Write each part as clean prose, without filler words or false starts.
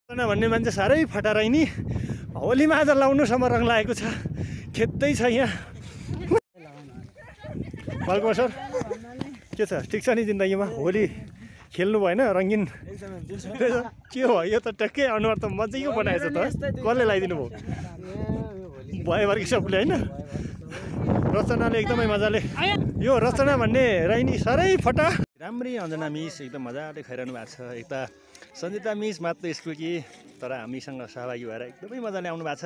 भन्ने मान्छे साह्रै फटाराइ नि होलीमा आज लाउनुसम्म रङ लागेको छ खेद्दै छ यहाँ फल्को सर के छ ठिक छ नि जिन्दगीमा होली खेल्नु भएन रङ्गिन के हो यो त टक्कै अनुहार त मजाको बनाएछ त कसले लगाइदिनु भयो भयोभरकै सबले होइन रचनाले एकदमै मजाले यो रचना भन्ने राइनी साह्रै फटा राम्रै अञ्जना मिस एकदम मजाले खाइरहनु भएको छ यता सन्जिता मिस मात्र स्कुल कि तर हामीसँग सहभागी भएर एकदमै मजाले आउनु भएको छ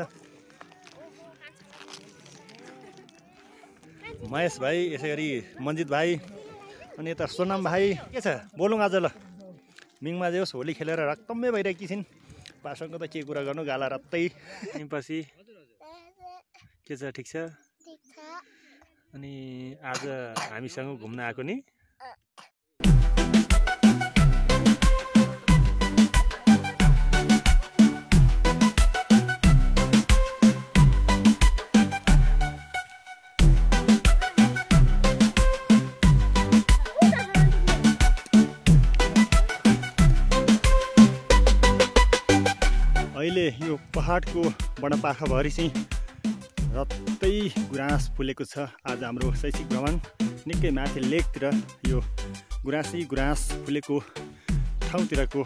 महेश भाइ यसै गरी मन्जित भाइ अनि यता सोनाम भाइ के छ बोलौँ आज ल मिङमा जे होस् होली खेलेर रक्तम्मै भइरहेकी छिन् पासँग त के कुरा गर्नु गाला रत्तै पछि के छ ठिक छ अनि आज हामीसँग घुम्न आएको नि अहिले यो पहाडको वनपाखाभरि चाहिँ रत्तै गुराँस फुलेको छ आज हाम्रो शैक्षिक भ्रमण निकै माथि लेकतिर यो गुराँस फुलेको ठाउँतिरको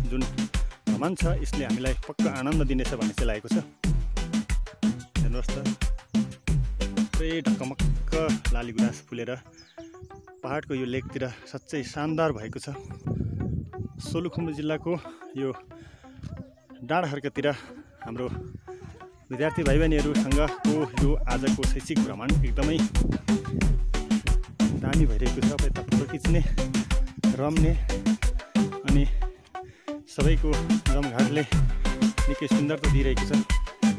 जुन भ्रमण छ यसले हामीलाई पक्का आनन्द दिनेछ भन्ने चाहिँ लागेको छ हेर्नुहोस् त पुरै ढकमक्क लाली गुराँस फुलेर पहाडको यो लेकतिर साँच्चै शानदार भएको छ सोलुखुम्बु जिल्लाको यो डाँडाखर्कतिर हाम्रो विद्यार्थी भाइ बहिनीहरूसँगको यो आजको शैक्षिक भ्रमण एकदमै दामी भइरहेको छ यता फोटो खिच्ने रम्ने अनि सबैको जमघाटले निकै सुन्दरता दिइरहेको छ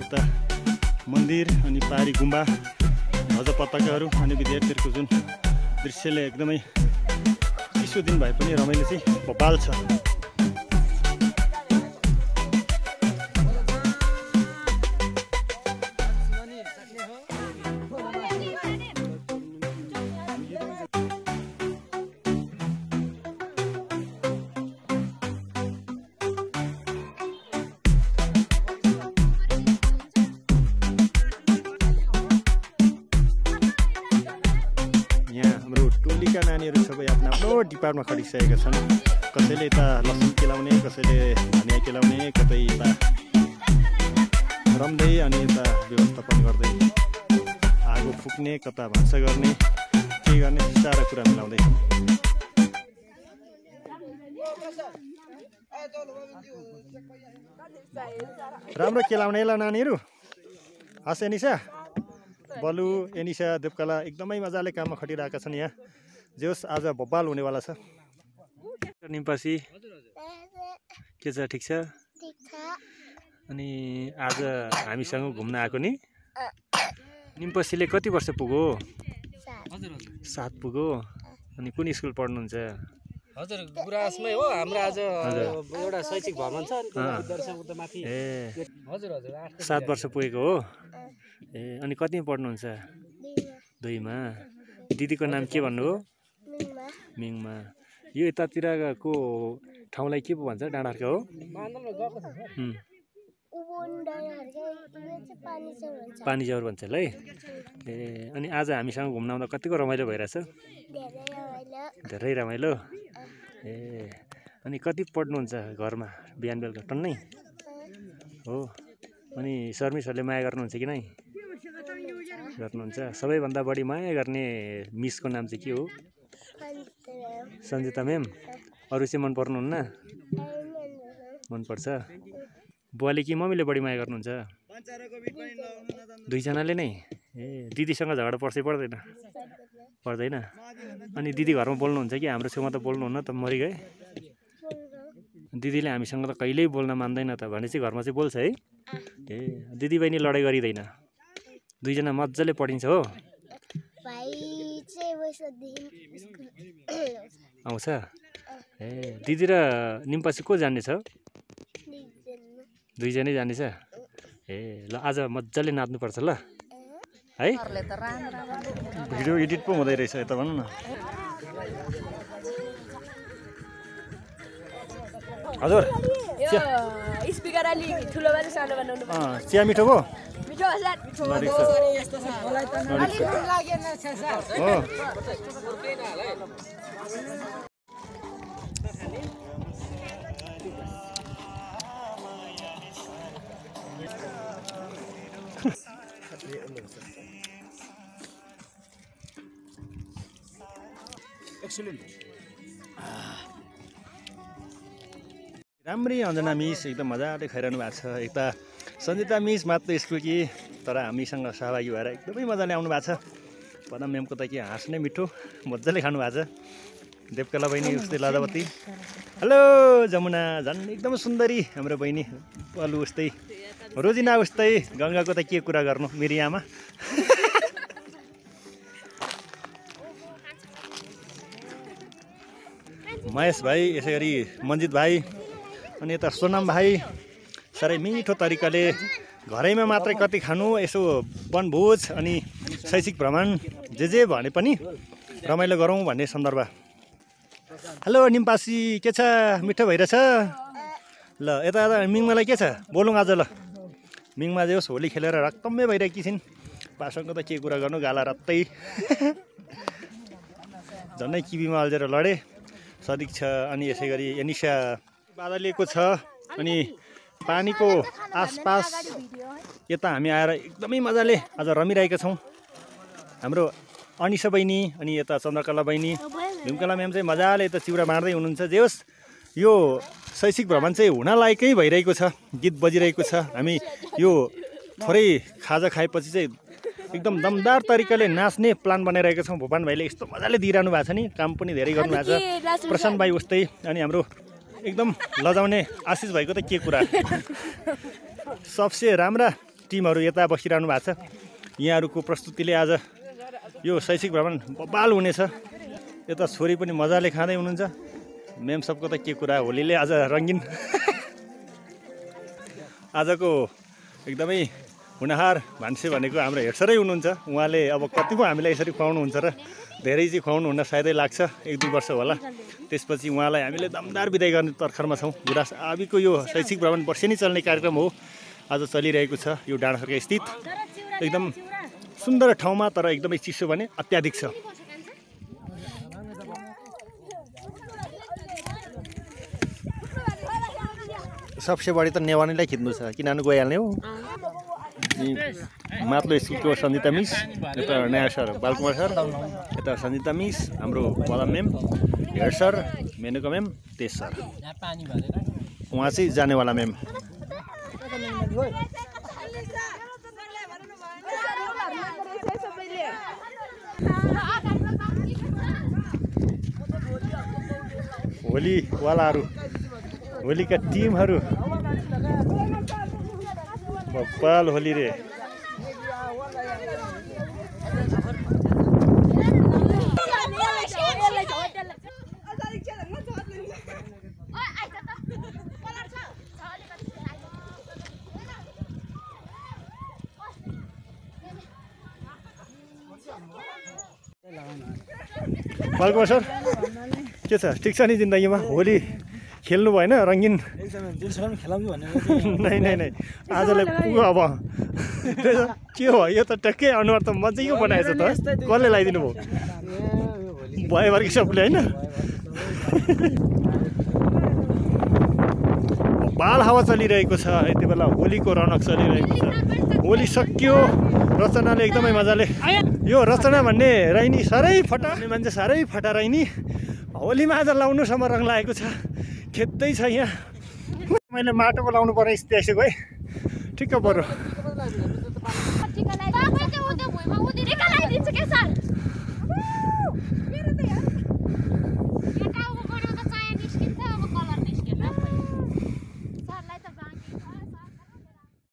यता मन्दिर अनि पहाडी गुम्बा ध्वजा पताकाहरू अनि विद्यार्थीहरूको जुन दृश्यले एकदमै चिसो दिन भए पनि रमाइलो चाहिँ बबाल छ नानीहरू सबै आफ्नो आफ्नो डिपार्टमा खटिसकेका छन् कसैले यता लसुन केलाउने कसैले धनियाँ केलाउने कतै यता रम्दै अनि यता व्यवस्थापन गर्दै आगो फुक्ने कता भान्सा गर्ने के गर्ने सारा कुरा मिलाउँदै राम्रो केलाउने ल नानीहरू हस् एनिसा बलु एनिसा देवकला एकदमै मजाले काममा खटिरहेका छन् यहाँ जे होस् आज बब्बाल हुनेवाला छ निम्पासी के छ ठिक छ अनि आज हामीसँग घुम्न आएको नि निम्पासीले कति वर्ष पुग्यो 7 पुग्यो अनि कुन स्कुल पढ्नुहुन्छ हजुर गुराँसमै हो हाम्रो आज एउटा शैक्षिक भ्रमण छ माथि हजुर हजुर 7 वर्ष पुगेको हो ए अनि कतिमा पढ्नुहुन्छ 2 मा दिदीको नाम के भन्नु हो मिङमा यो यतातिरको ठाउँलाई के पो भन्छ डाँडाखर्क हो पानीझौर भन्छ है ए अनि आज हामीसँग घुम्न आउँदा कतिको रमाइलो भइरहेछ धेरै रमाइलो ए अनि कति पढ्नुहुन्छ घरमा बिहान बेलुका टन्नै हो अनि शर्मिसहरूले माया गर्नुहुन्छ कि नै गर्नुहुन्छ सबैभन्दा बढी माया गर्ने मिसको नाम चाहिँ के हो सन्जिता म्याम अरू चाहिँ मन पर्नुहुन्न मनपर्छ बुवाले कि मम्मीले बढी माया गर्नुहुन्छ दुईजनाले नै ए दिदीसँग झगडा पर्छ पर्दैन पर्दैन अनि दिदी घरमा बोल्नुहुन्छ कि हाम्रो छेउमा त बोल्नुहुन्न त मरिगए दिदीले हामीसँग त कहिल्यै बोल्न मान्दैन त भने चाहिँ घरमा चाहिँ बोल्छ है ए दिदी बहिनी लडाइँ गरिँदैन दुईजना मजाले पढिन्छ हो आउँछ ए दिदी र निम्पासी को जान्ने छ दुईजनै जानेछ ए ल आज मजाले नाच्नुपर्छ ल है भिडियो एडिट पो हुँदै रहेछ यता भन्नु न हजुर स्पिकर अलि ठुलो भने सानो बनाउनु पर्छ चिया मिठो भयो मिठो होला मिठो यस्तो छ मलाई त अलि लागेन छ सर हो एक्सलेन्ट राम्रै अञ्जना मिस एकदम मजाले खाइरहनु भएको छ यता सन्जिता मिस मात्र स्कुल कि तर हामीसँग सहभागी भएर एकदमै मजाले आउनु भएको छ पदम म्यामको त के हाँस नै मिठो मजाले खानु भएको छ देवकला बहिनी उस्तै लदावती हेलो जमुना झन् एकदम सुन्दरी हाम्रो बहिनी पलु उस्तै रोजिना उस्तै गङ्गाको त के कुरा गर्नु मेरी आमा महेश भाइ यसै गरी मन्जित भाइ अनि यता सोनाम भाइ साह्रै मिठो तरिकाले घरैमा मात्रै कति खानु यसो वनभोज अनि शैक्षिक भ्रमण जे भने पनि रमाइलो गरौँ भन्ने सन्दर्भ हेलो निम्पासी के छ मिठो भइरहेछ ल यता मिङमालाई के छ बोलौँ आज ल मिङमा जे होस् होली खेलेर रक्तम्मै भइरहेकी छिन् पासँगको त के कुरा गर्नु गाला रत्तै झन्डै किबीमा अल्झेर लडे सदिक छ अनि यसै गरी एनिसा बादलिएको छ अनि पानीको आसपास यता हामी आएर एकदमै मजाले आज रमिरहेका छौँ हाम्रो अनिसा बहिनी अनि यता चन्द्रकला बहिनी भीमकला म्याम चाहिँ मजाले यता चिउरा बाँड्दै हुनुहुन्छ जे होस् यो शैक्षिक भ्रमण चाहिँ हुन लायकै भइरहेको छ गीत बजिरहेको छ हामी यो थोरै खाजा खाएपछि चाहिँ एकदम दमदार तरिकाले नाच्ने प्लान बनाइरहेका छौँ भूपान भाइले यस्तो मजाले दिइरहनु भएको छ नि काम पनि धेरै गर्नुभएको छ प्रशान्त भाइ उस्तै अनि हाम्रो एकदम लजाउने आशिष भाइको त के कुरा सबसे राम्रा टिमहरू यता बसिरहनु भएको छ यहाँहरूको प्रस्तुतिले आज यो शैक्षिक भ्रमण बबाल हुनेछ यता छोरी पनि मजाले खाँदै हुनुहुन्छ म्याम सबको त के कुरा होलीले आज रङ्गिन आजको एकदमै हुनहार भान्से भनेको हाम्रो हेड सरै हुनुहुन्छ उहाँले अब कति पो हामीलाई यसरी खुवाउनुहुन्छ र धेरै चाहिँ खुवाउनु हुन सायदै लाग्छ 1-2 वर्ष होला त्यसपछि उहाँलाई हामीले दमदार बिदाई गर्ने तर्खरमा छौँ गुराँस आबिको यो शैक्षिक भ्रमण वर्षेनी चल्ने कार्यक्रम हो आज चलिरहेको छ यो डाँडाखर्का स्थित एकदम सुन्दर ठाउँमा तर एकदमै चिसो भने अत्याधिक छ सबसे बढी त नेवानीलाई खिच्नु छ किनभने गइहाल्ने हो माथिल्लो स्कुलको सन्जिता मिस यता नयाँ सर बालकुमार सर यता सन्जिता मिस हाम्रो Padam ma'am head sir Menuka ma'am Tej sir उहाँ चाहिँ जानेवाला म्याम होलीवालाहरू होलीका टिमहरू बब्बाल होली रे बालकुमार सर के छ ठिक छ नि जिन्दगीमा होली खेल्नु भएन रङ्गिन नै आजलाई पुग्यो अब के हो यो त टक्कै अनुहार त मजाको बनाएछ त कसले लगाइदिनु भयो भएभरकै सबले होइन बाल हावा चलिरहेको छ यति बेला होलीको रौनक चलिरहेको छ होली सकियो रचनाले एकदमै मजाले यो रचना भन्ने राइनी साह्रै फटा मान्छे साह्रै फटा राइनी होलीमा आज लाउनुसम्म रङ लागेको छ खेद्दै छ यहाँ मैले माटोको लाउनु पर्ने स्थिति आइसक्यो है ठिक्क पर्यो